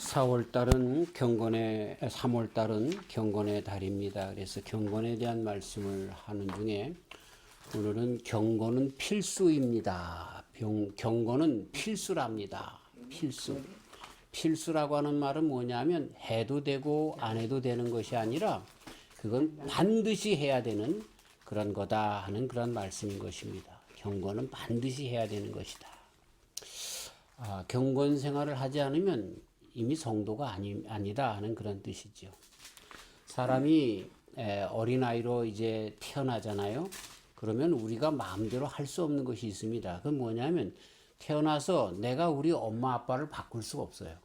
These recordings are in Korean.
4월달은 경건의 3월달은 경건의 달입니다. 그래서 경건에 대한 말씀을 하는 중에 오늘은 경건은 필수입니다. 경건은 필수랍니다. 필수. 필수라고 하는 말은 뭐냐면 해도 되고 안 해도 되는 것이 아니라 그건 반드시 해야 되는 그런 거다 하는 그런 말씀인 것입니다. 경건은 반드시 해야 되는 것이다. 경건 생활을 하지 않으면 이미 성도가 아니다 하는 그런 뜻이죠. 사람이 어린아이로 이제 태어나잖아요. 그러면 우리가 마음대로 할 수 없는 것이 있습니다. 그건 뭐냐면 태어나서 내가 우리 엄마 아빠를 바꿀 수가 없어요.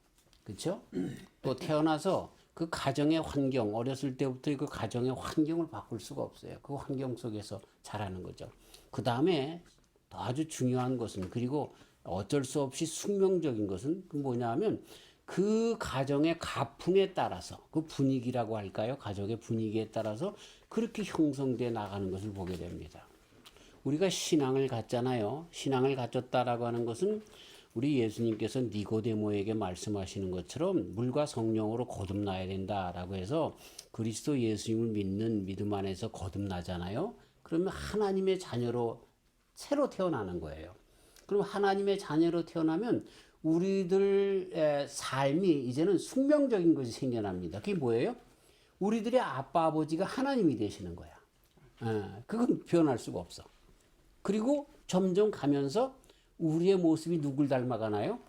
그렇죠? 또 태어나서 그 가정의 환경, 어렸을 때부터 그 가정의 환경을 바꿀 수가 없어요. 그 환경 속에서 자라는 거죠. 그 다음에 아주 중요한 것은, 그리고 어쩔 수 없이 숙명적인 것은 뭐냐 하면 그 가정의 가풍에 따라서, 그 분위기라고 할까요? 가족의 분위기에 따라서 그렇게 형성돼 나가는 것을 보게 됩니다. 우리가 신앙을 갖잖아요. 신앙을 갖췄다라고 하는 것은 우리 예수님께서 니고데모에게 말씀하시는 것처럼 물과 성령으로 거듭나야 된다라고 해서 그리스도 예수님을 믿는 믿음 안에서 거듭나잖아요. 그러면 하나님의 자녀로 새로 태어나는 거예요. 그럼 하나님의 자녀로 태어나면 우리들의 삶이 이제는 숙명적인 것이 생겨납니다. 그게 뭐예요? 우리들의 아빠 아버지가 하나님이 되시는 거야. 그건 변할 수가 없어. 그리고 점점 가면서 우리의 모습이 누굴 닮아가나요?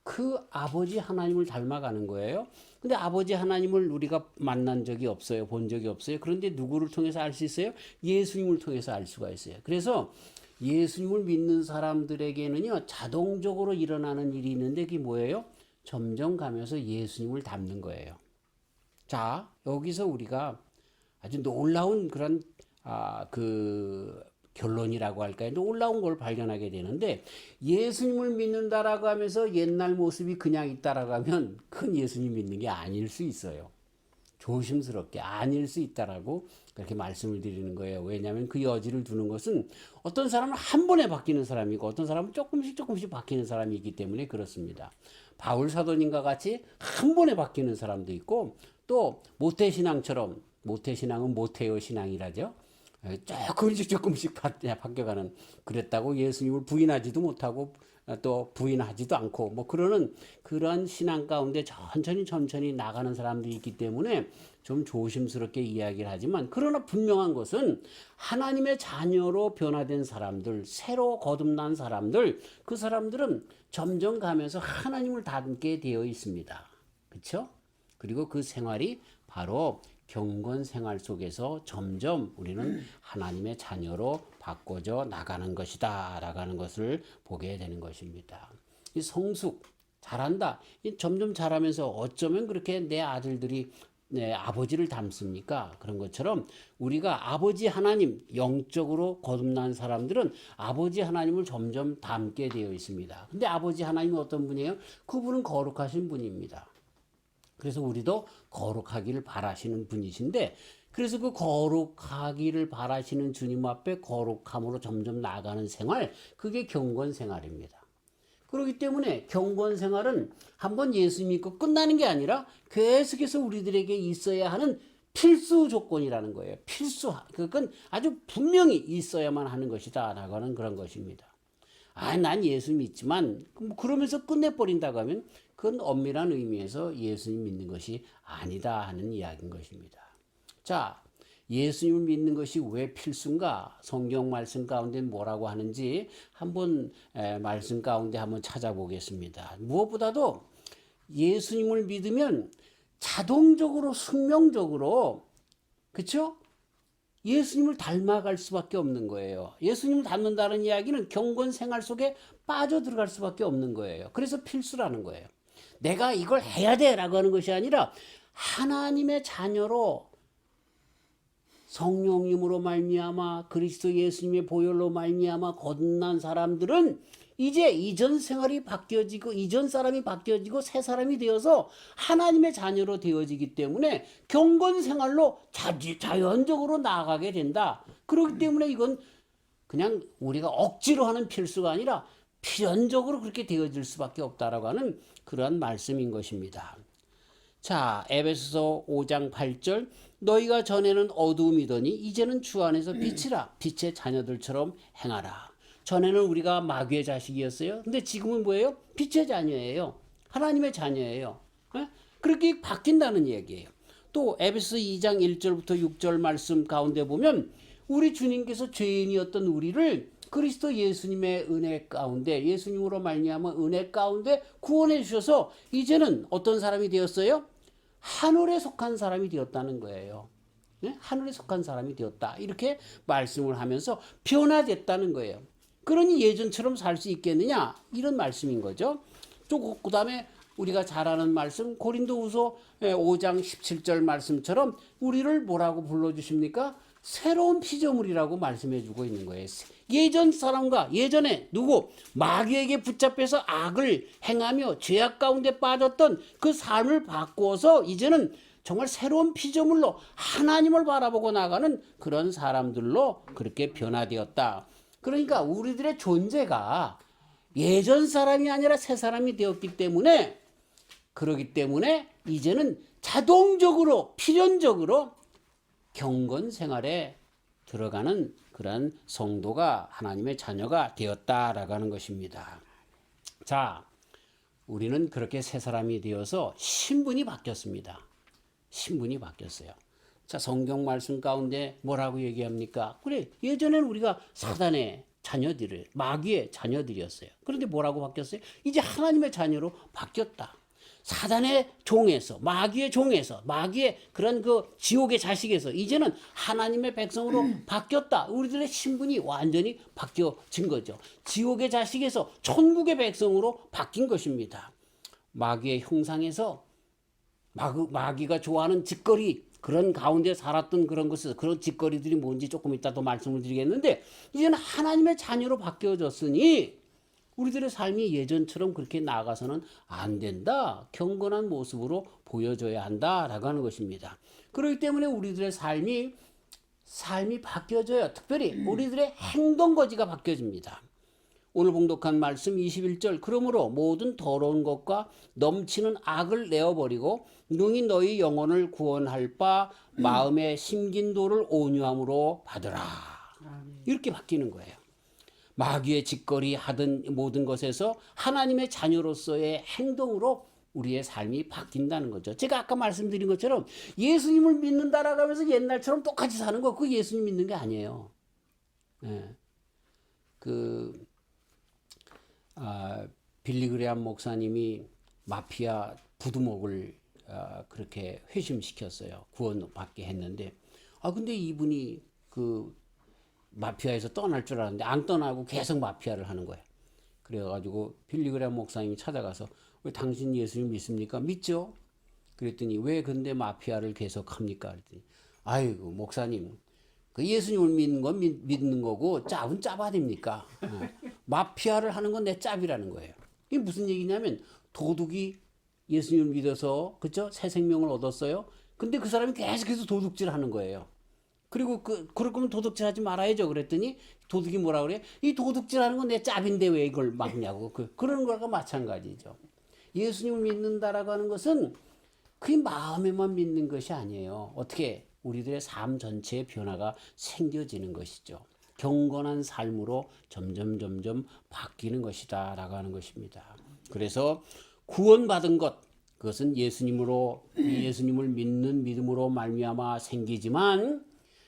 그 아버지 하나님을 닮아가는 거예요. 근데 아버지 하나님을 우리가 만난 적이 없어요. 본 적이 없어요. 그런데 누구를 통해서 알 수 있어요? 예수님을 통해서 알 수가 있어요. 그래서 예수님을 믿는 사람들에게는요, 자동적으로 일어나는 일이 있는데 그게 뭐예요? 점점 가면서 예수님을 닮는 거예요. 자, 여기서 우리가 아주 놀라운 그런 결론이라고 할까요? 놀라운 걸 발견하게 되는데, 예수님을 믿는다라고 하면서 옛날 모습이 그냥 있다라고 하면 그건 예수님 믿는 게 아닐 수 있어요. 조심스럽게 아닐 수 있다라고 그렇게 말씀을 드리는 거예요. 왜냐하면 그 여지를 두는 것은 어떤 사람은 한 번에 바뀌는 사람이고 어떤 사람은 조금씩 바뀌는 사람이 있기 때문에 그렇습니다. 바울 사도님과 같이 한 번에 바뀌는 사람도 있고, 또 모태신앙처럼, 모태신앙은 모태의 신앙이라죠. 조금씩 바뀌어가는, 그랬다고 예수님을 부인하지도 못하고 또 부인하지도 않고 뭐 그런 신앙 가운데 천천히 나가는 사람들이 있기 때문에 좀 조심스럽게 이야기를 하지만, 그러나 분명한 것은 하나님의 자녀로 변화된 사람들, 새로 거듭난 사람들, 그 사람들은 점점 가면서 하나님을 닮게 되어 있습니다. 그렇죠? 그리고 그 생활이 바로 경건 생활 속에서 점점 우리는 하나님의 자녀로 바꿔져 나가는 것이다 라는 것을 보게 되는 것입니다. 이 성숙, 잘한다. 점점 자라면서 어쩌면 그렇게 내 아들들이 내 아버지를 닮습니까? 그런 것처럼 우리가 아버지 하나님, 영적으로 거듭난 사람들은 아버지 하나님을 점점 닮게 되어 있습니다. 근데 아버지 하나님은 어떤 분이에요? 그분은 거룩하신 분입니다. 그래서 우리도 거룩하기를 바라시는 분이신데, 그래서 그 거룩하기를 바라시는 주님 앞에 거룩함으로 점점 나아가는 생활, 그게 경건 생활입니다. 그렇기 때문에 경건 생활은 한번 예수 믿고 끝나는 게 아니라 계속해서 우리들에게 있어야 하는 필수 조건이라는 거예요. 그건 아주 분명히 있어야만 하는 것이다 라고 하는 그런 것입니다. 난 예수 믿지만 그러면서 끝내버린다고 하면 그건 엄밀한 의미에서 예수님 믿는 것이 아니다 하는 이야기인 것입니다. 자, 예수님을 믿는 것이 왜 필수인가? 성경 말씀 가운데 뭐라고 하는지 한번 말씀 가운데 한번 찾아보겠습니다. 무엇보다도 예수님을 믿으면 자동적으로 숙명적으로, 그렇죠? 예수님을 닮아갈 수밖에 없는 거예요. 예수님을 닮는다는 이야기는 경건 생활 속에 빠져들어갈 수밖에 없는 거예요. 그래서 필수라는 거예요. 내가 이걸 해야 돼라고 하는 것이 아니라 하나님의 자녀로 성령님으로 말미암아 그리스도 예수님의 보혈로 말미암아 거듭난 사람들은 이제 이전 생활이 바뀌어지고 이전 사람이 바뀌어지고 새 사람이 되어서 하나님의 자녀로 되어지기 때문에 경건 생활로 자연적으로 나아가게 된다. 그렇기 때문에 이건 그냥 우리가 억지로 하는 필수가 아니라 필연적으로 그렇게 되어질 수밖에 없다라고 하는 그러한 말씀인 것입니다. 자, 에베소서 5장 8절 너희가 전에는 어두움이더니 이제는 주 안에서 빛이라 빛의 자녀들처럼 행하라. 전에는 우리가 마귀의 자식이었어요. 근데 지금은 뭐예요? 빛의 자녀예요. 하나님의 자녀예요. 예? 그렇게 바뀐다는 얘기예요. 또 에베소 2장 1절부터 6절 말씀 가운데 보면 우리 주님께서 죄인이었던 우리를 그리스도 예수님의 은혜 가운데 예수님으로 말미암아 은혜 가운데 구원해 주셔서 이제는 어떤 사람이 되었어요? 하늘에 속한 사람이 되었다는 거예요. 네? 하늘에 속한 사람이 되었다. 이렇게 말씀을 하면서 변화됐다는 거예요. 그러니 예전처럼 살 수 있겠느냐? 이런 말씀인 거죠. 또 그다음에 우리가 잘 아는 말씀 고린도후서 5장 17절 말씀처럼 우리를 뭐라고 불러주십니까? 새로운 피조물이라고 말씀해 주고 있는 거예요. 예전 사람과 예전에 누구 마귀에게 붙잡혀서 악을 행하며 죄악 가운데 빠졌던 그 삶을 바꾸어서 이제는 정말 새로운 피조물로 하나님을 바라보고 나가는 그런 사람들로 그렇게 변화되었다. 그러니까 우리들의 존재가 예전 사람이 아니라 새 사람이 되었기 때문에 그러기 때문에 이제는 자동적으로 필연적으로 경건 생활에 들어가는 그런 성도가 하나님의 자녀가 되었다라고 하는 것입니다. 자, 우리는 그렇게 새 사람이 되어서 신분이 바뀌었습니다. 신분이 바뀌었어요. 자, 성경 말씀 가운데 뭐라고 얘기합니까? 그래, 예전에는 우리가 사단의 자녀들을, 마귀의 자녀들이었어요. 그런데 뭐라고 바뀌었어요? 이제 하나님의 자녀로 바뀌었다. 사단의 종에서, 마귀의 종에서, 마귀의 그런 그 지옥의 자식에서 이제는 하나님의 백성으로 바뀌었다. 우리들의 신분이 완전히 바뀌어진 거죠. 지옥의 자식에서 천국의 백성으로 바뀐 것입니다. 마귀의 형상에서 마귀가 좋아하는 짓거리, 그런 가운데 살았던 그런 것을, 그런 짓거리들이 뭔지 조금 이따 더 말씀을 드리겠는데, 이제는 하나님의 자녀로 바뀌어졌으니 우리들의 삶이 예전처럼 그렇게 나아가서는 안 된다. 경건한 모습으로 보여줘야 한다라고 하는 것입니다. 그렇기 때문에 우리들의 삶이 바뀌어져요. 특별히 우리들의 행동거지가 바뀌어집니다. 오늘 봉독한 말씀 21절 그러므로 모든 더러운 것과 넘치는 악을 내어버리고 능히 너희 영혼을 구원할 바 마음의 심긴도를 온유함으로 받으라. 이렇게 바뀌는 거예요. 마귀의 짓거리 하던 모든 것에서 하나님의 자녀로서의 행동으로 우리의 삶이 바뀐다는 거죠. 제가 아까 말씀드린 것처럼 예수님을 믿는다라고 하면서 옛날처럼 똑같이 사는 거, 그 예수님 믿는 게 아니에요. 예. 빌리 그레함 목사님이 마피아 부두목을 그렇게 회심시켰어요. 구원받게 했는데, 근데 이분이 마피아에서 떠날 줄 알았는데 안 떠나고 계속 마피아를 하는 거예요. 그래가지고 빌리 그레함 목사님이 찾아가서 왜 당신 예수님 믿습니까? 믿죠? 그랬더니 왜 근데 마피아를 계속 합니까? 그랬더니 아이고 목사님, 그 예수님을 믿는 건 믿는 거고 짭은 짭 아닙니까? 마피아를 하는 건 내 짭이라는 거예요. 이게 무슨 얘기냐면 도둑이 예수님을 믿어서 그죠? 새 생명을 얻었어요. 근데 그 사람이 계속해서 도둑질 하는 거예요. 그리고 그럴 거면 도둑질 하지 말아야죠. 그랬더니 도둑이 뭐라 그래? 이 도둑질 하는 건 내 짭인데 왜 이걸 막냐고. 그러는 거랑 마찬가지죠. 예수님을 믿는다라고 하는 것은 그 마음에만 믿는 것이 아니에요. 어떻게 우리들의 삶 전체의 변화가 생겨지는 것이죠. 경건한 삶으로 점점 바뀌는 것이다 라고 하는 것입니다. 그래서 구원받은 것, 그것은 예수님을 믿는 믿음으로 말미암아 생기지만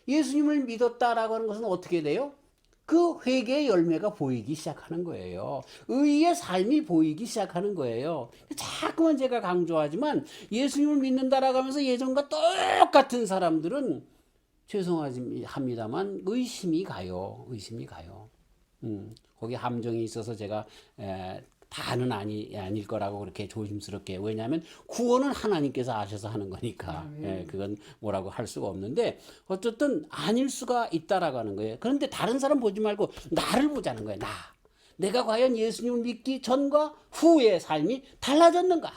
예수님을 믿었다라고 하는 것은 어떻게 돼요? 그 회개의 열매가 보이기 시작하는 거예요. 의의 삶이 보이기 시작하는 거예요. 자꾸만 제가 강조하지만 예수님을 믿는다라고 하면서 예전과 똑같은 사람들은 죄송합니다만 의심이 가요. 거기 함정이 있어서 제가 다는 아닐 거라고 그렇게 조심스럽게, 왜냐하면 구원은 하나님께서 아셔서 하는 거니까 그건 뭐라고 할 수가 없는데 어쨌든 아닐 수가 있다라고 하는 거예요. 그런데 다른 사람 보지 말고 나를 보자는 거예요. 내가 과연 예수님을 믿기 전과 후의 삶이 달라졌는가?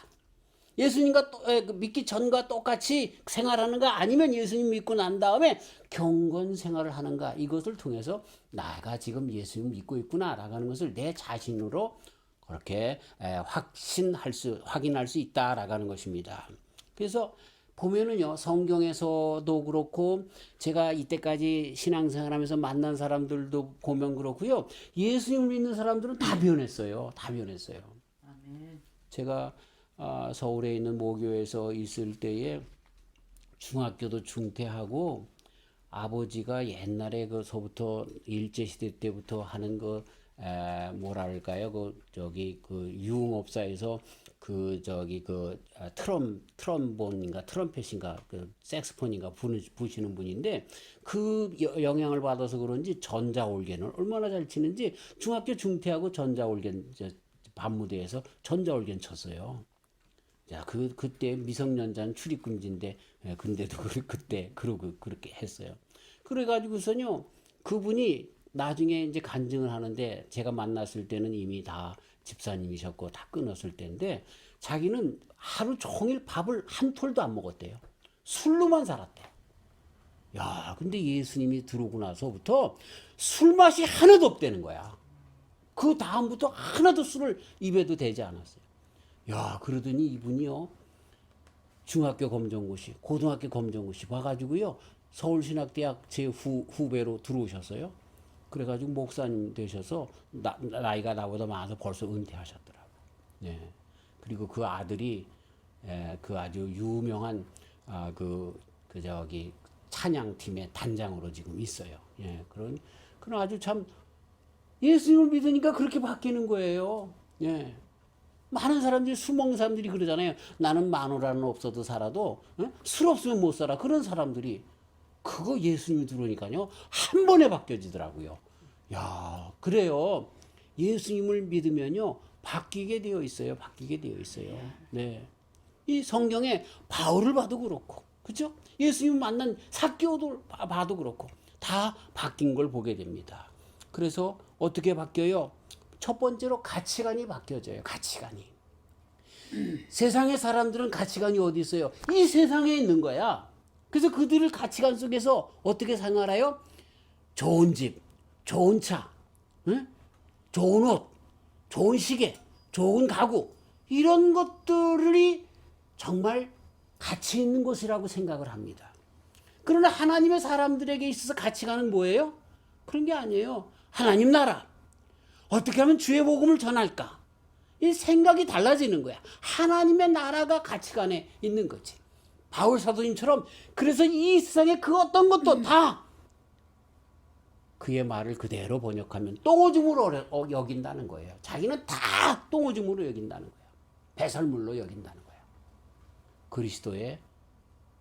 예수님과 믿기 전과 똑같이 생활하는가? 아니면 예수님 믿고 난 다음에 경건 생활을 하는가? 이것을 통해서 내가 지금 예수님 믿고 있구나라고 하는 것을 내 자신으로 그렇게 확인할 수 있다라고 하는 것입니다. 그래서 보면은요, 성경에서도 그렇고 제가 이때까지 신앙생활하면서 만난 사람들도 보면 그렇고요, 예수님을 믿는 사람들은 다 변했어요. 다 변했어요. 아멘. 제가 서울에 있는 모교에서 있을 때에 중학교도 중퇴하고 아버지가 옛날에 그서부터 일제시대 때부터 하는 뭐랄까요, 그 유흥업사에서 트럼본인가 트럼펫인가 그 색스폰인가 부시는 분인데 그 영향을 받아서 그런지 전자올겐을 얼마나 잘 치는지 중학교 중퇴하고 전자올겐 밤무대에서 전자올겐 쳤어요. 자, 그때 미성년자는 출입금지인데, 근데도 그때 그렇게 했어요. 그래가지고서요, 그분이 나중에 이제 간증을 하는데, 제가 만났을 때는 이미 다 집사님이셨고, 다 끊었을 때인데, 자기는 하루 종일 밥을 한 톨도 안 먹었대요. 술로만 살았대. 야, 근데 예수님이 들어오고 나서부터 술 맛이 하나도 없다는 거야. 그 다음부터 하나도 술을 입에도 대지 않았어요. 야, 그러더니 이분이요, 중학교 검정고시, 고등학교 검정고시 봐가지고요, 서울신학대학 제 후배로 들어오셨어요. 그래가지고 목사님 되셔서 나이가 나보다 많아서 벌써 은퇴하셨더라고요. 네. 그리고 그 아들이 그 아주 유명한 찬양팀의 단장으로 지금 있어요. 예, 그런 아주 참 예수님을 믿으니까 그렇게 바뀌는 거예요. 예. 많은 사람들이, 술 먹는 사람들이 그러잖아요. 나는 마누라는 없어도 살아도 술 없으면 못 살아. 그런 사람들이 그거 예수님이 들어오니까요, 한 번에 바뀌어지더라고요. 야, 그래요. 예수님을 믿으면요, 바뀌게 되어 있어요. 바뀌게 되어 있어요. 네. 이 성경에 바울을 봐도 그렇고, 그죠? 예수님 만난 삭개오도 봐도 그렇고, 다 바뀐 걸 보게 됩니다. 그래서 어떻게 바뀌어요? 첫 번째로 가치관이 바뀌어져요. 가치관이. 세상의 사람들은 가치관이 어디 있어요? 이 세상에 있는 거야. 그래서 그들을 가치관 속에서 어떻게 생활해요? 좋은 집, 좋은 차, 응? 좋은 옷, 좋은 시계, 좋은 가구, 이런 것들이 정말 가치 있는 것이라고 생각을 합니다. 그러나 하나님의 사람들에게 있어서 가치관은 뭐예요? 그런 게 아니에요. 하나님 나라, 어떻게 하면 주의 복음을 전할까? 이 생각이 달라지는 거야. 하나님의 나라가 가치관에 있는 거지. 바울 사도님처럼, 그래서 이 세상에 그 어떤 것도 다 그의 말을 그대로 번역하면 똥오줌으로 여긴다는 거예요. 자기는 다 똥오줌으로 여긴다는 거예요. 배설물로 여긴다는 거예요. 그리스도의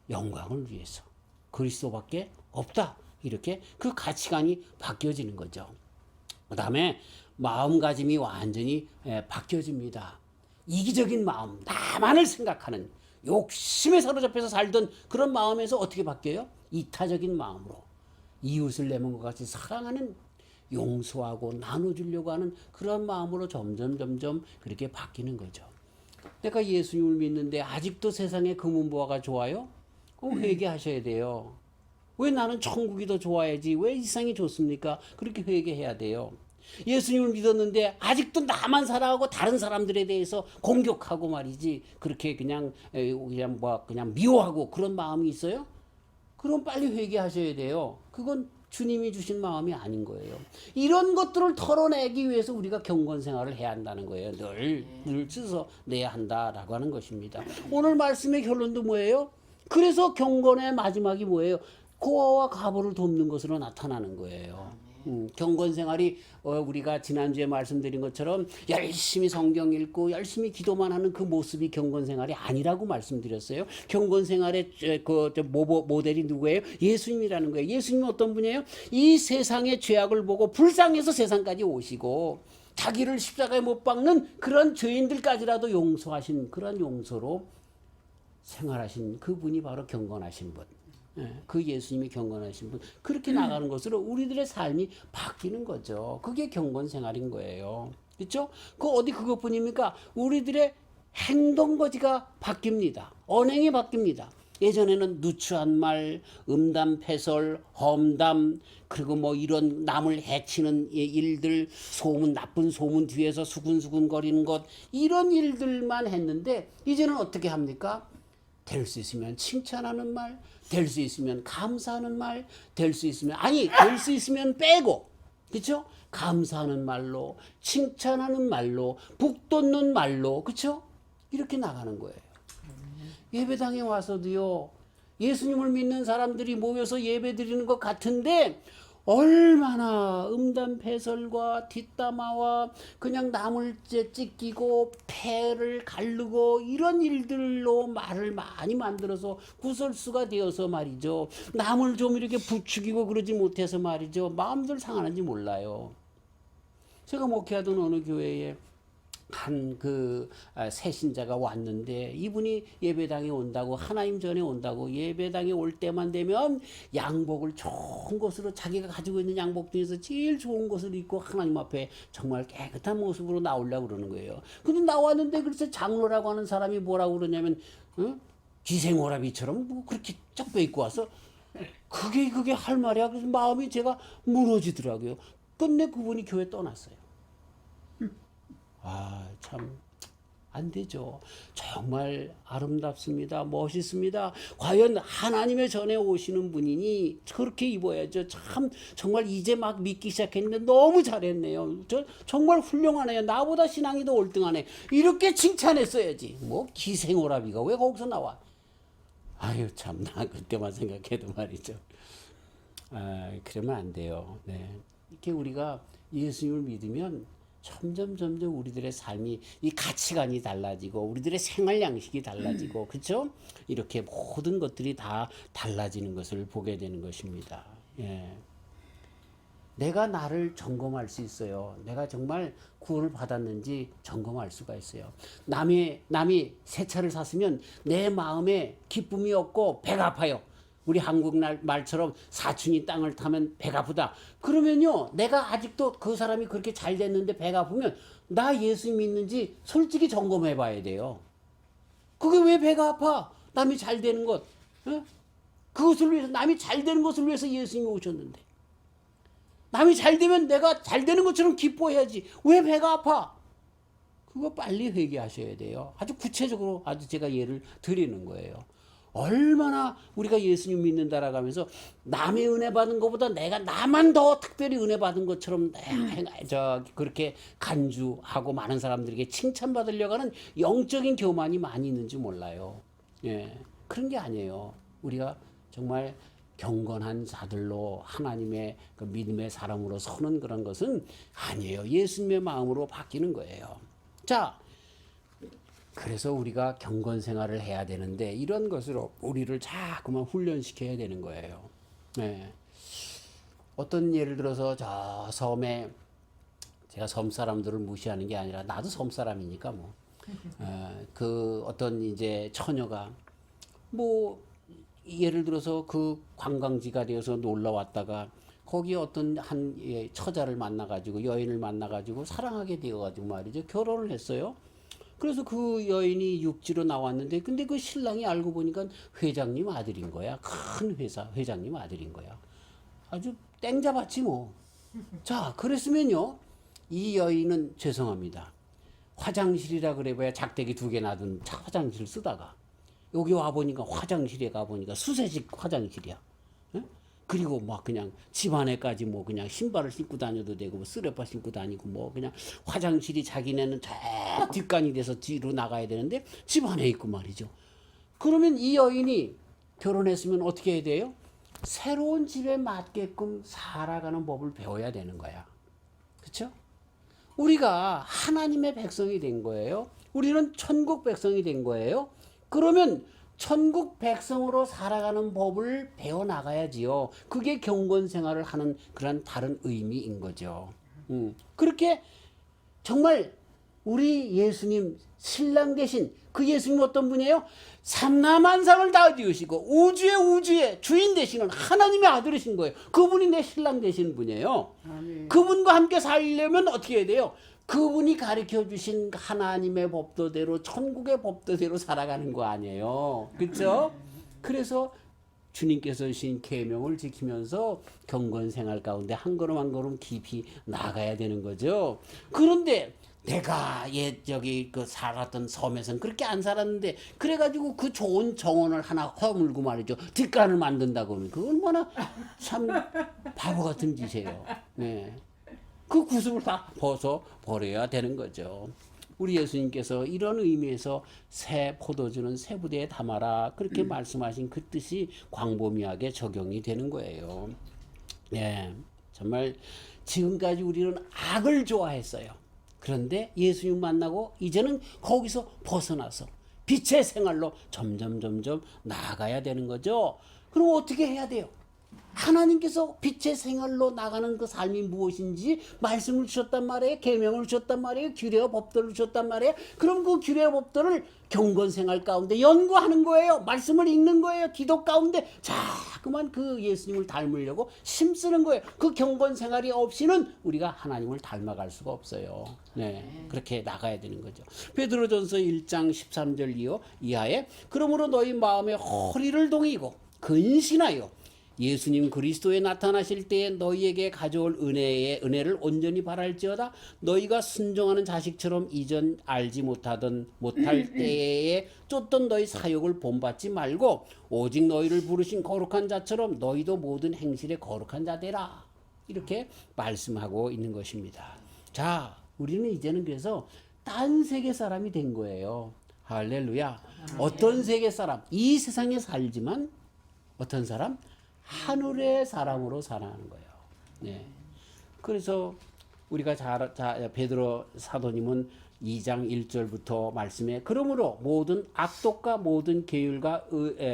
영광을 위해서. 그리스도밖에 없다. 이렇게 그 가치관이 바뀌어지는 거죠. 그 다음에 마음가짐이 완전히 바뀌어집니다. 이기적인 마음, 나만을 생각하는, 욕심에 사로잡혀서 살던 그런 마음에서 어떻게 바뀌어요? 이타적인 마음으로, 이웃을 내 몸과 같이 사랑하는, 용서하고 나눠주려고 하는 그런 마음으로 점점 그렇게 바뀌는 거죠. 내가 예수님을 믿는데 아직도 세상의 금은보화가 좋아요? 회개하셔야 돼요. 왜 나는 천국이 더 좋아야지, 왜 이 세상이 좋습니까? 그렇게 회개해야 돼요. 예수님을 믿었는데 아직도 나만 사랑하고 다른 사람들에 대해서 공격하고 말이지, 그렇게 그냥 미워하고 그런 마음이 있어요? 그럼 빨리 회개하셔야 돼요. 그건 주님이 주신 마음이 아닌 거예요. 이런 것들을 털어내기 위해서 우리가 경건 생활을 해야 한다는 거예요. 늘 써서 내야 한다라고 하는 것입니다. 오늘 말씀의 결론도 뭐예요? 그래서 경건의 마지막이 뭐예요? 고아와 가부를 돕는 것으로 나타나는 거예요. 경건 생활이 우리가 지난주에 말씀드린 것처럼 열심히 성경 읽고 열심히 기도만 하는 그 모습이 경건 생활이 아니라고 말씀드렸어요. 경건 생활의 모델이 누구예요? 예수님이라는 거예요. 예수님은 어떤 분이에요? 이 세상의 죄악을 보고 불쌍해서 세상까지 오시고 자기를 십자가에 못 박는 그런 죄인들까지라도 용서하신, 그런 용서로 생활하신 그분이 바로 경건하신 분. 그 예수님이 경건하신 분, 그렇게 나가는 것으로 우리들의 삶이 바뀌는 거죠. 그게 경건 생활인 거예요. 그렇죠? 그것뿐입니까? 우리들의 행동거지가 바뀝니다. 언행이 바뀝니다. 예전에는 누추한 말, 음담, 패설, 험담, 그리고 뭐 이런 남을 해치는 일들, 소문, 나쁜 소문 뒤에서 수근수근 거리는 것, 이런 일들만 했는데 이제는 어떻게 합니까? 될 수 있으면 칭찬하는 말, 될 수 있으면 감사하는 말, 될 수 있으면 될 수 있으면 빼고, 그렇죠? 감사하는 말로, 칭찬하는 말로, 북돋는 말로, 그렇죠? 이렇게 나가는 거예요. 예배당에 와서도요, 예수님을 믿는 사람들이 모여서 예배 드리는 것 같은데 얼마나 음담패설과 뒷담화와 그냥 남을 찢기고 폐를 가르고 이런 일들로 말을 많이 만들어서 구설수가 되어서 말이죠. 남을 좀 이렇게 부추기고 그러지 못해서 말이죠. 마음들 상하는지 몰라요. 제가 목회하던 어느 교회에 한 새신자가 왔는데 이분이 예배당에 온다고, 하나님 전에 온다고, 예배당에 올 때만 되면 양복을 좋은 것으로, 자기가 가지고 있는 양복 중에서 제일 좋은 것을 입고 하나님 앞에 정말 깨끗한 모습으로 나오려고 그러는 거예요. 근데 나왔는데 글쎄 장로라고 하는 사람이 뭐라고 그러냐면 기생오라비처럼 뭐 그렇게 쩍 빼입고 와서 그게 할 말이야. 그래서 마음이 제가 무너지더라고요. 끝내 그분이 교회 떠났어요. 참, 안 되죠. 정말 아름답습니다. 멋있습니다. 과연 하나님의 전에 오시는 분이니 그렇게 입어야죠. 참, 정말 이제 막 믿기 시작했는데 너무 잘했네요. 정말 훌륭하네요. 나보다 신앙이 더 올등하네. 이렇게 칭찬했어야지. 뭐, 기생오라비가 왜 거기서 나와? 참, 나 그때만 생각해도 말이죠. 그러면 안 돼요. 네. 이렇게 우리가 예수님을 믿으면 점점 우리들의 삶이, 이 가치관이 달라지고 우리들의 생활 양식이 달라지고, 그렇죠? 이렇게 모든 것들이 다 달라지는 것을 보게 되는 것입니다. 예. 내가 나를 점검할 수 있어요. 내가 정말 구원을 받았는지 점검할 수가 있어요. 남이 새 차를 샀으면 내 마음에 기쁨이 없고 배가 아파요. 우리 한국 말처럼 사춘이 땅을 타면 배가 아프다. 그러면요, 내가 아직도 그 사람이 그렇게 잘 됐는데 배가 아프면 나 예수 믿는지 솔직히 점검해 봐야 돼요. 그게 왜 배가 아파? 남이 잘 되는 것. 그것을 위해서, 남이 잘 되는 것을 위해서 예수님이 오셨는데. 남이 잘 되면 내가 잘 되는 것처럼 기뻐해야지. 왜 배가 아파? 그거 빨리 회개하셔야 돼요. 아주 구체적으로 제가 예를 드리는 거예요. 얼마나 우리가 예수님 믿는다라고 하면서 남의 은혜 받은 것보다 내가 나만 더 특별히 은혜 받은 것처럼 그렇게 간주하고 많은 사람들에게 칭찬받으려고 하는 영적인 교만이 많이 있는지 몰라요. 예, 그런 게 아니에요. 우리가 정말 경건한 자들로 하나님의 그 믿음의 사람으로 서는 그런 것은 아니에요. 예수님의 마음으로 바뀌는 거예요. 자, 그래서 우리가 경건 생활을 해야 되는데 이런 것으로 우리를 자꾸만 훈련시켜야 되는 거예요. 네. 어떤 예를 들어서 저 섬에, 제가 섬 사람들을 무시하는 게 아니라 나도 섬 사람이니까 뭐 그 어떤 이제 처녀가 뭐 예를 들어서 그 관광지가 되어서 놀러 왔다가 거기 어떤 한 처자를 만나가지고, 여인을 만나가지고 사랑하게 되어가지고 말이죠, 결혼을 했어요. 그래서 그 여인이 육지로 나왔는데, 근데 그 신랑이 알고 보니까 회장님 아들인 거야. 큰 회사 회장님 아들인 거야. 아주 땡 잡았지 뭐. 자, 그랬으면요, 이 여인은 죄송합니다. 화장실이라 그래봐야 작대기 2개 놔둔 화장실 쓰다가 여기 와보니까 화장실에 가보니까 수세식 화장실이야. 에? 그리고 막 그냥 집안에까지 뭐 그냥 신발을 신고 다녀도 되고 뭐 쓰레빠 신고 다니고 뭐 그냥 화장실이 자기네는 저 뒷간이 돼서 뒤로 나가야 되는데 집안에 있고 말이죠. 그러면 이 여인이 결혼했으면 어떻게 해야 돼요? 새로운 집에 맞게끔 살아가는 법을 배워야 되는 거야. 그렇죠? 우리가 하나님의 백성이 된 거예요. 우리는 천국 백성이 된 거예요. 그러면 천국 백성으로 살아가는 법을 배워나가야지요. 그게 경건 생활을 하는 그런 다른 의미인 거죠. 그렇게 정말 우리 예수님 신랑 되신 그 예수님 어떤 분이에요? 삼라만상을 다 지으시고 우주의 주인 되시는 하나님의 아들이신 거예요. 그분이 내 신랑 되신 분이에요. 아멘. 그분과 함께 살려면 어떻게 해야 돼요? 그분이 가르쳐 주신 하나님의 법도대로, 천국의 법도대로 살아가는 거 아니에요. 그렇죠? 그래서 주님께서 주신 계명을 지키면서 경건 생활 가운데 한 걸음 한 걸음 깊이 나가야 되는 거죠. 그런데 내가 저기 그 살았던 섬에서는 그렇게 안 살았는데 그래가지고 그 좋은 정원을 하나 허물고 말이죠. 뒷간을 만든다고 하면 그 얼마나 참 바보 같은 짓이에요. 네. 그 구습을 다 벗어 버려야 되는 거죠. 우리 예수님께서 이런 의미에서 새 포도주는 새 부대에 담아라 그렇게 말씀하신 그 뜻이 광범위하게 적용이 되는 거예요. 네, 정말 지금까지 우리는 악을 좋아했어요. 그런데 예수님 만나고 이제는 거기서 벗어나서 빛의 생활로 점점 나아가야 되는 거죠. 그럼 어떻게 해야 돼요? 하나님께서 빛의 생활로 나가는 그 삶이 무엇인지 말씀을 주셨단 말이에요. 계명을 주셨단 말이에요. 규례와 법도를 주셨단 말이에요. 그럼 그 규례와 법도를 경건 생활 가운데 연구하는 거예요. 말씀을 읽는 거예요. 기도 가운데 자꾸만 그 예수님을 닮으려고 힘쓰는 거예요. 그 경건 생활이 없이는 우리가 하나님을 닮아갈 수가 없어요. 네, 그렇게 나가야 되는 거죠. 베드로전서 1장 13절 이하에 그러므로 너희 마음에 허리를 동이고 근신하여 예수님 그리스도에 나타나실 때에 너희에게 가져올 은혜를 온전히 바랄지어다. 너희가 순종하는 자식처럼 이전 알지 못할 때에 쫓던 너희 사욕을 본받지 말고 오직 너희를 부르신 거룩한 자처럼 너희도 모든 행실에 거룩한 자 되라. 이렇게 말씀하고 있는 것입니다. 자, 우리는 이제는 그래서 딴 세계 사람이 된 거예요. 할렐루야. 어떤 세계 사람? 이 세상에 살지만 어떤 사람? 하늘의 사람으로 살아가는 거예요. 네. 그래서 우리가 베드로 사도님은 2장 1절부터 말씀에 그러므로 모든 악독과 모든 계율과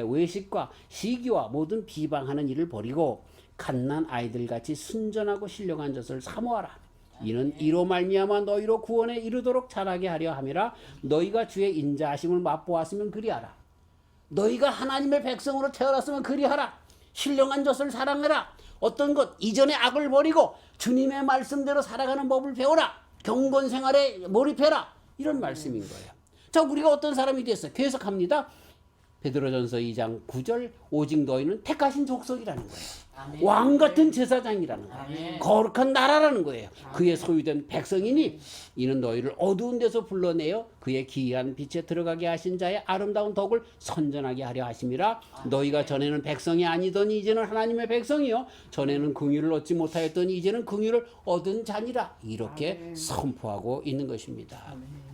외식과 시기와 모든 비방하는 일을 버리고 갓난 아이들같이 순전하고 신령한 것을 사모하라. 이는 이로 말미암아 너희로 구원에 이르도록 자라게 하려 함이라. 너희가 주의 인자하심을 맛보았으면 그리하라. 너희가 하나님의 백성으로 태어났으면 그리하라. 신령한 것을 사랑해라. 어떤 것 이전의 악을 버리고 주님의 말씀대로 살아가는 법을 배워라. 경건 생활에 몰입해라. 이런 말씀인 거예요. 자, 우리가 어떤 사람이 됐어요? 계속합니다. 베드로전서 2장 9절 오직 너희는 택하신 족속이라는 거예요. 아멘. 왕 같은 제사장이라는 거예요. 아멘. 거룩한 나라라는 거예요. 아멘. 그의 소유된 백성이니 이는 너희를 어두운 데서 불러내어 그의 기이한 빛에 들어가게 하신 자의 아름다운 덕을 선전하게 하려 하심이라. 아멘. 너희가 전에는 백성이 아니더니 이제는 하나님의 백성이요 전에는 긍휼을 얻지 못하였더니 이제는 긍휼을 얻은 자니라. 이렇게 아멘. 선포하고 있는 것입니다. 아멘.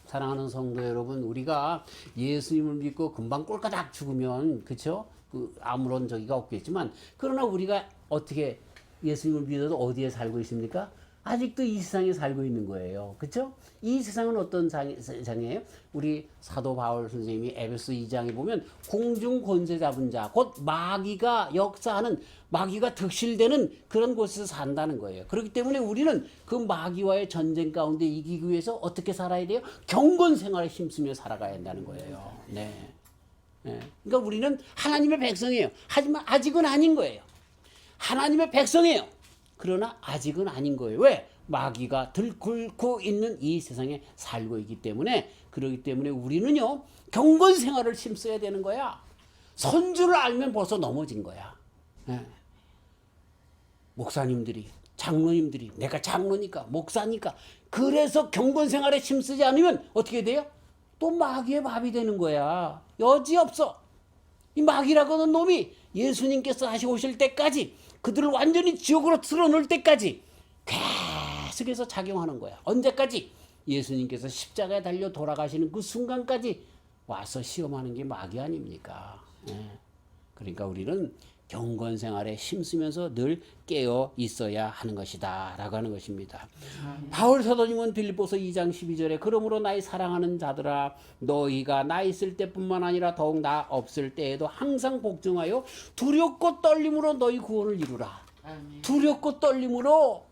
사랑하는 성도 여러분, 우리가 예수님을 믿고 금방 꼴까닥 죽으면 그렇죠? 아무런 저기가 없겠지만 그러나 우리가 어떻게 예수님을 믿어도 어디에 살고 있습니까? 아직도 이 세상에 살고 있는 거예요. 그렇죠? 이 세상은 어떤 세상이에요? 우리 사도 바울 선생님이 에베소 2장에 보면 공중 권세 잡은 자, 곧 마귀가 역사하는 마귀가 득실되는 그런 곳에서 산다는 거예요. 그렇기 때문에 우리는 그 마귀와의 전쟁 가운데 이기기 위해서 어떻게 살아야 돼요? 경건 생활에 힘쓰며 살아가야 한다는 거예요. 네. 네. 그러니까 우리는 하나님의 백성이에요. 하지만 아직은 아닌 거예요. 하나님의 백성이에요. 그러나 아직은 아닌 거예요. 왜? 마귀가 들끓고 있는 이 세상에 살고 있기 때문에 그렇기 때문에 우리는요 경건 생활을 힘써야 되는 거야. 선주를 알면 벌써 넘어진 거야. 네. 목사님들이 장로님들이 내가 장로니까 목사니까 그래서 경건 생활에 힘쓰지 않으면 어떻게 돼요? 또 마귀의 밥이 되는 거야. 여지없어. 이 마귀라고 하는 놈이 예수님께서 다시 오실 때까지 그들을 완전히 지옥으로 틀어놓을 때까지 계속해서 작용하는 거야. 언제까지? 예수님께서 십자가에 달려 돌아가시는 그 순간까지 와서 시험하는 게 마귀 아닙니까? 네. 그러니까 우리는 경건 생활에 힘쓰면서 늘 깨어 있어야 하는 것이다 라고 하는 것입니다. 바울 사도님은 빌립보서 2장 12절에 그러므로 나의 사랑하는 자들아 너희가 나 있을 때뿐만 아니라 더욱 나 없을 때에도 항상 복종하여 두렵고 떨림으로 너희 구원을 이루라. 두렵고 떨림으로.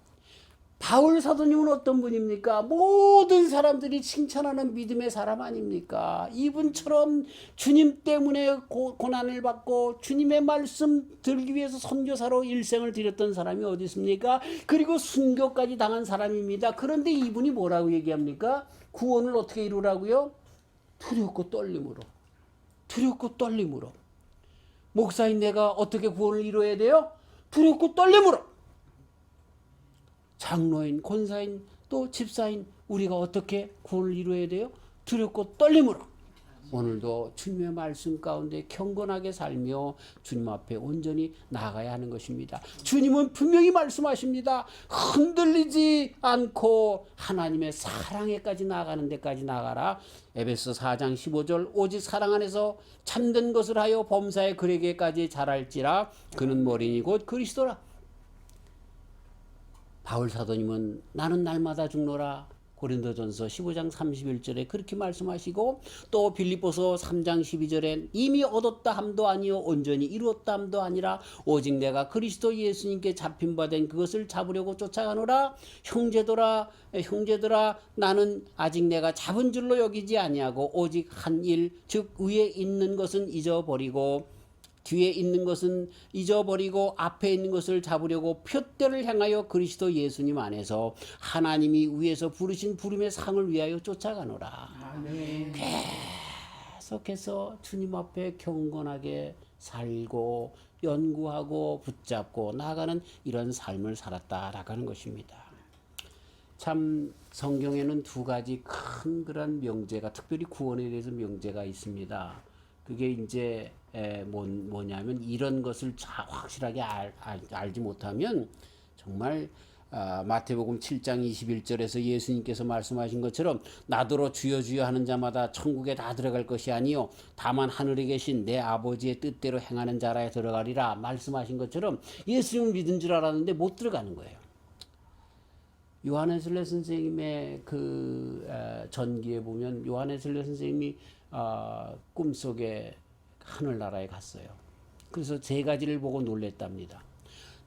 바울 사도님은 어떤 분입니까? 모든 사람들이 칭찬하는 믿음의 사람 아닙니까? 이분처럼 주님 때문에 고난을 받고 주님의 말씀 들기 위해서 선교사로 일생을 드렸던 사람이 어디 있습니까? 그리고 순교까지 당한 사람입니다. 그런데 이분이 뭐라고 얘기합니까? 구원을 어떻게 이루라고요? 두렵고 떨림으로. 두렵고 떨림으로. 목사인 내가 어떻게 구원을 이루어야 돼요? 두렵고 떨림으로. 장로인, 권사인, 또 집사인 우리가 어떻게 구원을 이루어야 돼요? 두렵고 떨림으로. 오늘도 주님의 말씀 가운데 경건하게 살며 주님 앞에 온전히 나아가야 하는 것입니다. 주님은 분명히 말씀하십니다. 흔들리지 않고 하나님의 사랑에까지 나아가는 데까지 나아가라. 에베소 4장 15절 오직 사랑 안에서 참된 것을 하여 범사에 그에게까지 자랄지라. 그는 머리니 곧 그리스도라. 바울 사도님은 나는 날마다 죽노라. 고린도전서 15장 31절에 그렇게 말씀하시고, 또 빌립보서 3장 12절에 이미 얻었다 함도 아니요 온전히 이루었다 함도 아니라 오직 내가 그리스도 예수님께 잡힌 바 된 그것을 잡으려고 쫓아가노라. 형제들아 나는 아직 내가 잡은 줄로 여기지 아니하고 오직 한 일 즉 위에 있는 것은 잊어버리고 뒤에 있는 것은 잊어버리고 앞에 있는 것을 잡으려고 표대를 향하여 그리스도 예수님 안에서 하나님이 위에서 부르신 부름의 상을 위하여 쫓아가노라. 아멘. 계속해서 주님 앞에 경건하게 살고 연구하고 붙잡고 나아가는 이런 삶을 살았다라고 하는 것입니다. 참 성경에는 두 가지 큰 그런 명제가, 특별히 구원에 대해서 명제가 있습니다. 그게 이제 뭐냐면 이런 것을 확실하게 알지 못하면 정말 마태복음 7장 21절에서 예수님께서 말씀하신 것처럼 나더러 주여 주여 하는 자마다 천국에 다 들어갈 것이 아니요 다만 하늘에 계신 내 아버지의 뜻대로 행하는 자라에 들어가리라 말씀하신 것처럼 예수님을 믿은 줄 알았는데 못 들어가는 거예요. 요한 웨슬레 선생님의 그 전기에 보면 요한 웨슬레 선생님이 꿈속에 하늘나라에 갔어요. 그래서 세 가지를 보고 놀랬답니다.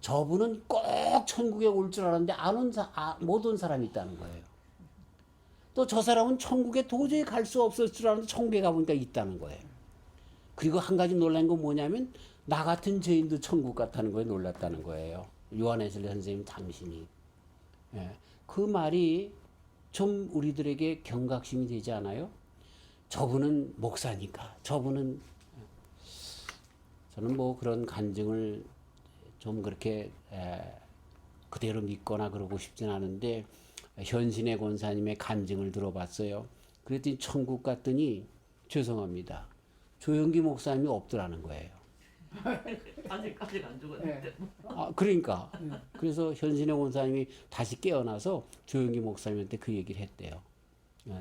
저분은 꼭 천국에 올 줄 알았는데 못 온 사람이 있다는 거예요. 또 저 사람은 천국에 도저히 갈 수 없을 줄 알았는데 천국에 가보니까 있다는 거예요. 그리고 한 가지 놀란 건 뭐냐면 나 같은 죄인도 천국 같다는 거에 놀랐다는 거예요. 요한 웨슬레 선생님 당신이. 그 말이 좀 우리들에게 경각심이 되지 않아요? 저분은 목사니까, 저분은, 저는 뭐 그런 간증을 좀 그렇게 그대로 믿거나 그러고 싶진 않은데 현신의 권사님의 간증을 들어봤어요. 그랬더니 천국 갔더니 죄송합니다. 조영기 목사님이 없더라는 거예요. 아직 안 죽었는데. 그러니까. 그래서 현신의 권사님이 다시 깨어나서 조영기 목사님한테 그 얘기를 했대요.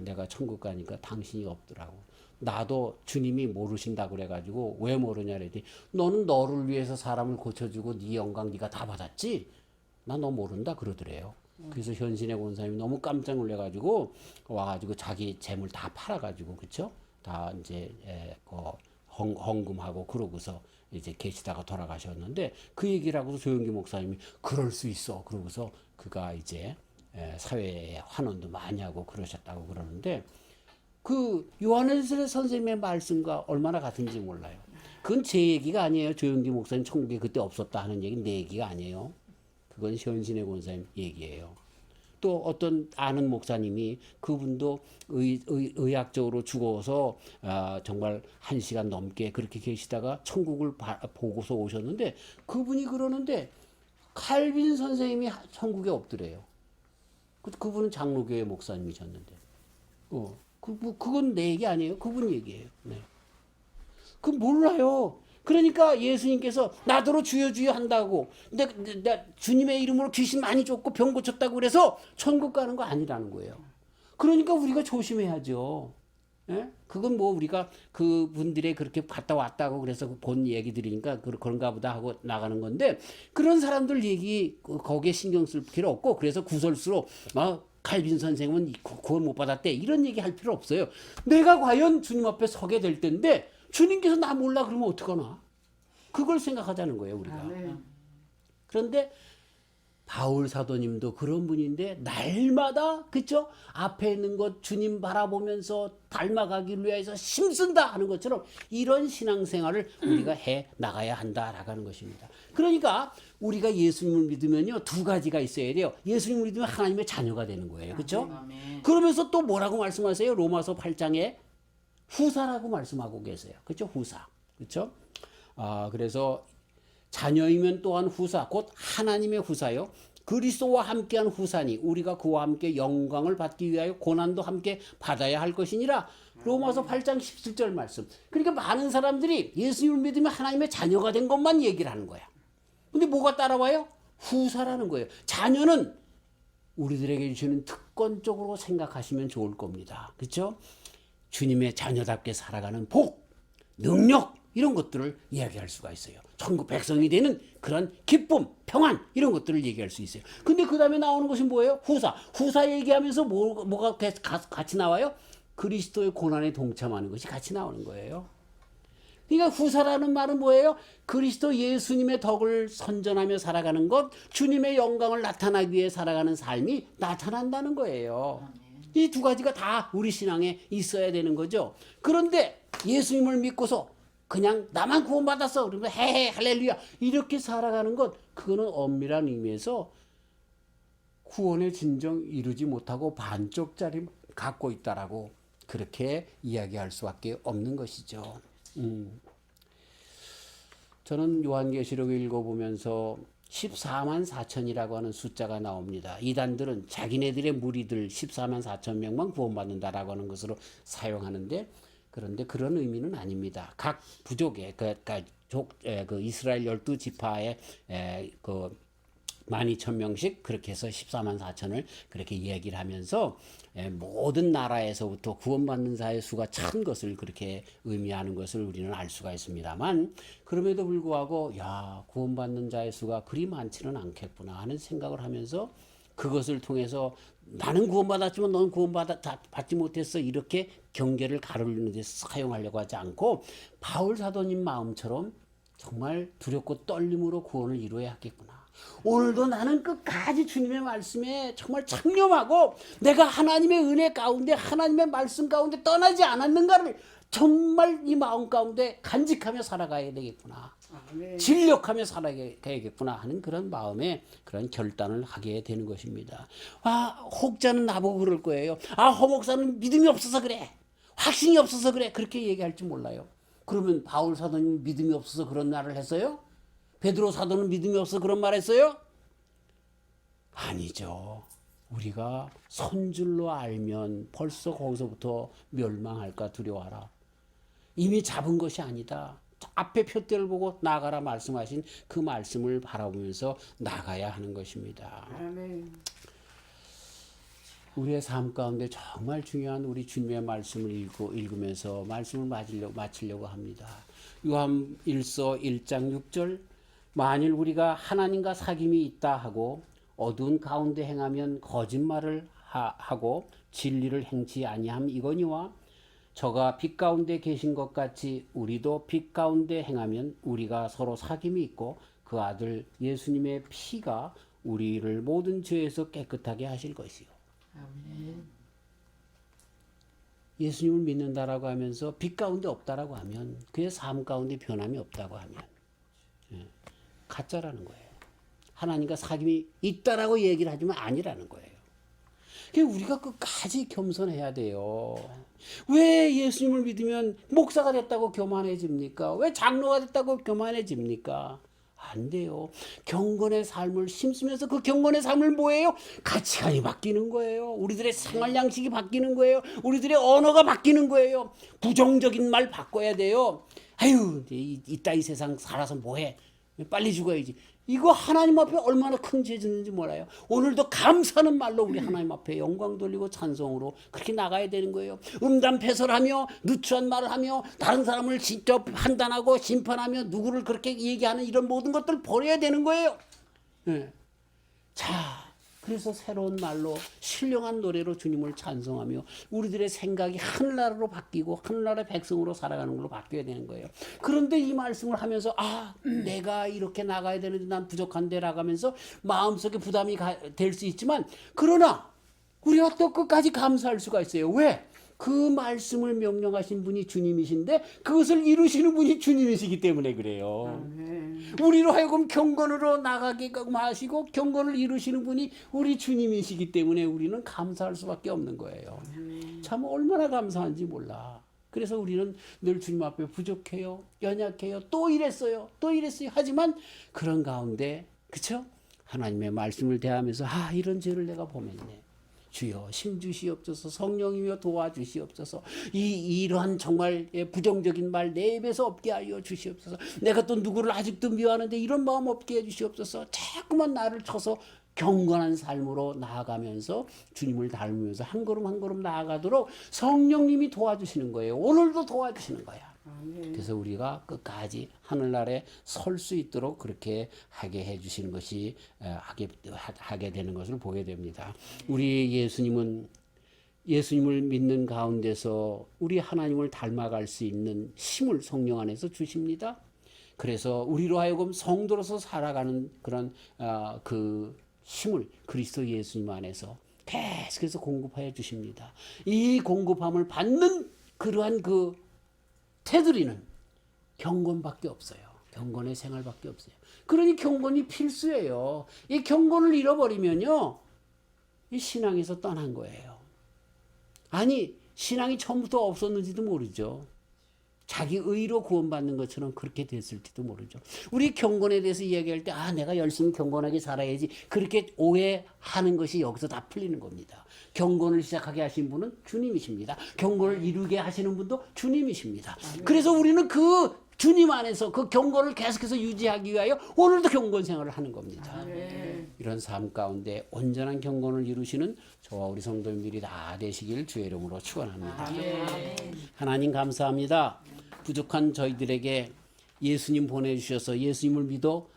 내가 천국 가니까 당신이 없더라고. 나도 주님이 모르신다고 그래가지고 왜 모르냐 그랬더니 너는 너를 위해서 사람을 고쳐주고 네 영광 네가 다 받았지? 나 너 모른다 그러더래요. 그래서 현신의 권사님이 너무 깜짝 놀래가지고 와가지고 자기 재물 다 팔아가지고 그쵸? 다 이제 헌금하고 그러고서 이제 계시다가 돌아가셨는데 그 얘기를 하고서 조영기 목사님이 그럴 수 있어 그러고서 그가 이제 사회에 환원도 많이 하고 그러셨다고 그러는데 그 요한에슬레 선생님의 말씀과 얼마나 같은지 몰라요. 그건 제 얘기가 아니에요. 조영기 목사님 천국에 그때 없었다 하는 얘기는 내 얘기가 아니에요. 그건 현신의 권사님 얘기예요. 또 어떤 아는 목사님이 그분도 의학적으로 죽어서 정말 1시간 넘게 그렇게 계시다가 천국을 보고서 오셨는데 그분이 그러는데 칼빈 선생님이 천국에 없더래요. 그분은 장로교회 목사님이셨는데 그건 내 얘기 아니에요. 그분 얘기예요. 네. 그 몰라요. 그러니까 예수님께서 나더러 주여 주여 한다고 내 주님의 이름으로 귀신 많이 쫓고 병 고쳤다고 그래서 천국 가는 거 아니라는 거예요. 그러니까 우리가 조심해야죠. 예? 그건 뭐 우리가 그분들의 그렇게 갔다 왔다고 그래서 본 얘기 들으니까 그런가 보다 하고 나가는 건데 그런 사람들 얘기 거기에 신경 쓸 필요 없고 그래서 구설수로 칼빈 선생은 구원 못 받았대 이런 얘기 할 필요 없어요. 내가 과연 주님 앞에 서게 될 텐데 주님께서 나 몰라 그러면 어떡하나? 그걸 생각하자는 거예요 우리가. 그런데 바울 사도님도 그런 분인데 날마다 그쵸? 앞에 있는 것 주님 바라보면서 닮아가기 위해서 힘쓴다 하는 것처럼 이런 신앙생활을 우리가 해 나가야 한다라고 하는 것입니다. 그러니까 우리가 예수님을 믿으면요 두 가지가 있어야 돼요. 예수님을 믿으면 하나님의 자녀가 되는 거예요. 그렇죠? 그러면서 또 뭐라고 말씀하세요? 로마서 8장에 후사라고 말씀하고 계세요. 그렇죠? 후사. 그렇죠? 그래서 자녀이면 또한 후사, 곧 하나님의 후사요. 그리스도와 함께한 후사니 우리가 그와 함께 영광을 받기 위하여 고난도 함께 받아야 할 것이니라. 로마서 8장 17절 말씀. 그러니까 많은 사람들이 예수님을 믿으면 하나님의 자녀가 된 것만 얘기를 하는 거야. 근데 뭐가 따라와요? 후사라는 거예요. 자녀는 우리들에게 주시는 특권적으로 생각하시면 좋을 겁니다. 그렇죠? 주님의 자녀답게 살아가는 복, 능력 이런 것들을 이야기할 수가 있어요. 천국 백성이 되는 그런 기쁨, 평안 이런 것들을 얘기할 수 있어요. 근데 그 다음에 나오는 것이 뭐예요? 후사. 후사 얘기하면서 뭐가 같이 나와요? 그리스도의 고난에 동참하는 것이 같이 나오는 거예요. 그러니까 후사라는 말은 뭐예요? 그리스도 예수님의 덕을 선전하며 살아가는 것, 주님의 영광을 나타나기 위해 살아가는 삶이 나타난다는 거예요. 이 두 가지가 다 우리 신앙에 있어야 되는 거죠. 그런데 예수님을 믿고서 그냥 나만 구원받았어 그러면 헤헤 할렐루야 이렇게 살아가는 것, 그거는 엄밀한 의미에서 구원의 진정 이루지 못하고 반쪽짜리 갖고 있다라고 그렇게 이야기할 수밖에 없는 것이죠. 저는 요한계시록을 읽어보면서 14만 4천이라고 하는 숫자가 나옵니다. 이단들은 자기네들의 무리들 14만 4천 명만 구원받는다라고 하는 것으로 사용하는데, 그런데 그런 의미는 아닙니다. 각 부족의 그 이스라엘 12지파의 그 12,000명씩 그렇게 해서 14만 4천을 그렇게 이야기를 하면서 모든 나라에서부터 구원받는 자의 수가 찬 것을 그렇게 의미하는 것을 우리는 알 수가 있습니다만, 그럼에도 불구하고 구원받는 자의 수가 그리 많지는 않겠구나 하는 생각을 하면서 그것을 통해서 나는 구원받았지만 너는 구원받지 못했어 이렇게 경계를 가르는 데 사용하려고 하지 않고 바울 사도님 마음처럼 정말 두렵고 떨림으로 구원을 이루어야 하겠구나. 오늘도 나는 끝까지 주님의 말씀에 정말 창념하고 내가 하나님의 은혜 가운데 하나님의 말씀 가운데 떠나지 않았는가를 정말 이 마음 가운데 간직하며 살아가야 되겠구나. 진력하며 살아가야겠구나 하는 그런 마음에 그런 결단을 하게 되는 것입니다. 혹자는 나보고 그럴 거예요. 허 목사는 믿음이 없어서 그래. 확신이 없어서 그래. 그렇게 얘기할지 몰라요. 그러면 바울 사도님 믿음이 없어서 그런 말을 했어요? 베드로 사도는 믿음이 없어서 그런 말 했어요? 아니죠. 우리가 선줄로 알면 벌써 거기서부터 멸망할까 두려워하라. 이미 잡은 것이 아니다. 앞에 표대를 보고 나가라 말씀하신 그 말씀을 바라보면서 나가야 하는 것입니다. 아멘. 우리의 삶 가운데 정말 중요한 우리 주님의 말씀을 읽으면서 말씀을 마치려고 합니다. 요한 1서 1장 6절, 만일 우리가 하나님과 사귐이 있다 하고 어두운 가운데 행하면 거짓말을 하고 진리를 행치 아니함 이거니와, 저가 빛 가운데 계신 것 같이 우리도 빛 가운데 행하면 우리가 서로 사귐이 있고 그 아들 예수님의 피가 우리를 모든 죄에서 깨끗하게 하실 것이요. 아멘. 예수님을 믿는다라고 하면서 빛 가운데 없다라고 하면, 그의 삶 가운데 변함이 없다고 하면 가짜라는 거예요. 하나님과 사귐이 있다라고 얘기를 하지만 아니라는 거예요. 우리가 끝까지 겸손해야 돼요. 왜 예수님을 믿으면 목사가 됐다고 교만해집니까? 왜 장로가 됐다고 교만해집니까? 안 돼요. 경건의 삶을 심으면서 그 경건의 삶을 뭐예요? 가치관이 바뀌는 거예요. 우리들의 생활 양식이 바뀌는 거예요. 우리들의 언어가 바뀌는 거예요. 부정적인 말 바꿔야 돼요. 아유, 이 세상 살아서 뭐해? 빨리 죽어야지. 이거 하나님 앞에 얼마나 큰 죄 짓는지 몰라요. 오늘도 감사하는 말로 우리 하나님 앞에 영광 돌리고 찬송으로 그렇게 나가야 되는 거예요. 음담패설하며 누추한 말을 하며 다른 사람을 직접 판단하고 심판하며 누구를 그렇게 얘기하는 이런 모든 것들을 버려야 되는 거예요. 자, 그래서 새로운 말로 신령한 노래로 주님을 찬송하며 우리들의 생각이 하늘나라로 바뀌고 하늘나라의 백성으로 살아가는 걸로 바뀌어야 되는 거예요. 그런데 이 말씀을 하면서 내가 이렇게 나가야 되는데 난 부족한데 라가면서 마음속에 부담이 될 수 있지만, 그러나 우리가 또 끝까지 감사할 수가 있어요. 왜? 그 말씀을 명령하신 분이 주님이신데 그것을 이루시는 분이 주님이시기 때문에 그래요. 우리로 하여금 경건으로 나가게끔 하시고 경건을 이루시는 분이 우리 주님이시기 때문에 우리는 감사할 수밖에 없는 거예요. 참 얼마나 감사한지 몰라. 그래서 우리는 늘 주님 앞에 부족해요, 연약해요, 또 이랬어요, 또 이랬어요. 하지만 그런 가운데 그렇죠? 하나님의 말씀을 대하면서 이런 죄를 내가 범했네. 주여 힘 주시옵소서. 성령이여 도와주시옵소서. 이러한 정말 부정적인 말 내 입에서 없게 하여 주시옵소서. 내가 또 누구를 아직도 미워하는데 이런 마음 없게 해 주시옵소서. 자꾸만 나를 쳐서 경건한 삶으로 나아가면서 주님을 닮으면서 한 걸음 한 걸음 나아가도록 성령님이 도와주시는 거예요. 오늘도 도와주시는 거야. 그래서 우리가 끝까지 하늘나라에 설 수 있도록 그렇게 하게 해주시는 것이 하게 되는 것을 보게 됩니다. 우리 예수님을 믿는 가운데서 우리 하나님을 닮아갈 수 있는 힘을 성령 안에서 주십니다. 그래서 우리로 하여금 성도로서 살아가는 그런 그 힘을 그리스도 예수님 안에서 계속해서 공급하여 주십니다. 이 공급함을 받는 그러한 그 테두리는 경건밖에 없어요. 경건의 생활밖에 없어요. 그러니 경건이 필수예요. 이 경건을 잃어버리면요, 이 신앙에서 떠난 거예요. 아니, 신앙이 처음부터 없었는지도 모르죠. 자기 의로 구원받는 것처럼 그렇게 됐을지도 모르죠. 우리 경건에 대해서 이야기할 때 내가 열심히 경건하게 살아야지, 그렇게 오해하는 것이 여기서 다 풀리는 겁니다. 경건을 시작하게 하신 분은 주님이십니다. 경건을 이루게 하시는 분도 주님이십니다. 그래서 우리는 그 주님 안에서 그 경건을 계속해서 유지하기 위하여 오늘도 경건 생활을 하는 겁니다. 이런 삶 가운데 온전한 경건을 이루시는 저와 우리 성도님들이 다 되시길 주의 이름으로 축원합니다. 하나님 감사합니다. 부족한 저희들에게 예수님 보내주셔서 예수님을 믿어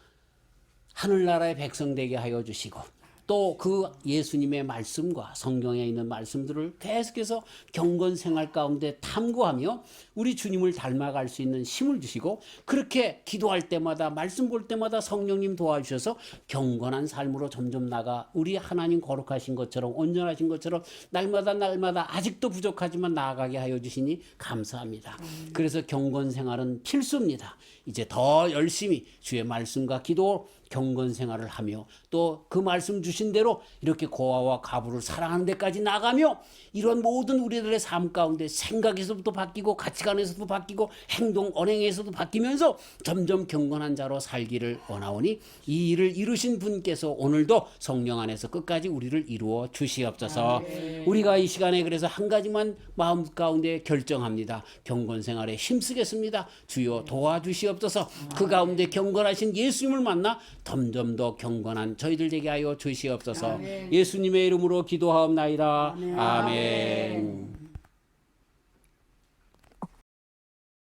하늘나라의 백성 되게 하여 주시고, 또 그 예수님의 말씀과 성경에 있는 말씀들을 계속해서 경건 생활 가운데 탐구하며 우리 주님을 닮아갈 수 있는 힘을 주시고, 그렇게 기도할 때마다 말씀 볼 때마다 성령님 도와주셔서 경건한 삶으로 점점 나가 우리 하나님 거룩하신 것처럼 온전하신 것처럼 날마다 아직도 부족하지만 나아가게 하여 주시니 감사합니다. 그래서 경건 생활은 필수입니다. 이제 더 열심히 주의 말씀과 기도 경건 생활을 하며 또 그 말씀 주신 대로 이렇게 고아와 가부를 사랑하는 데까지 나가며 이런 모든 우리들의 삶 가운데 생각에서부터 바뀌고 가치관에서도 바뀌고 행동 언행에서도 바뀌면서 점점 경건한 자로 살기를 원하오니 이 일을 이루신 분께서 오늘도 성령 안에서 끝까지 우리를 이루어 주시옵소서. 우리가 이 시간에 그래서 한 가지만 마음 가운데 결정합니다. 경건 생활에 힘쓰겠습니다. 주여 도와주시옵소서. 그 가운데 경건하신 예수님을 만나 점점 더 경건한 저희들 되게 하여 주시옵소서. 예수님의 이름으로 기도하옵나이다. 아멘.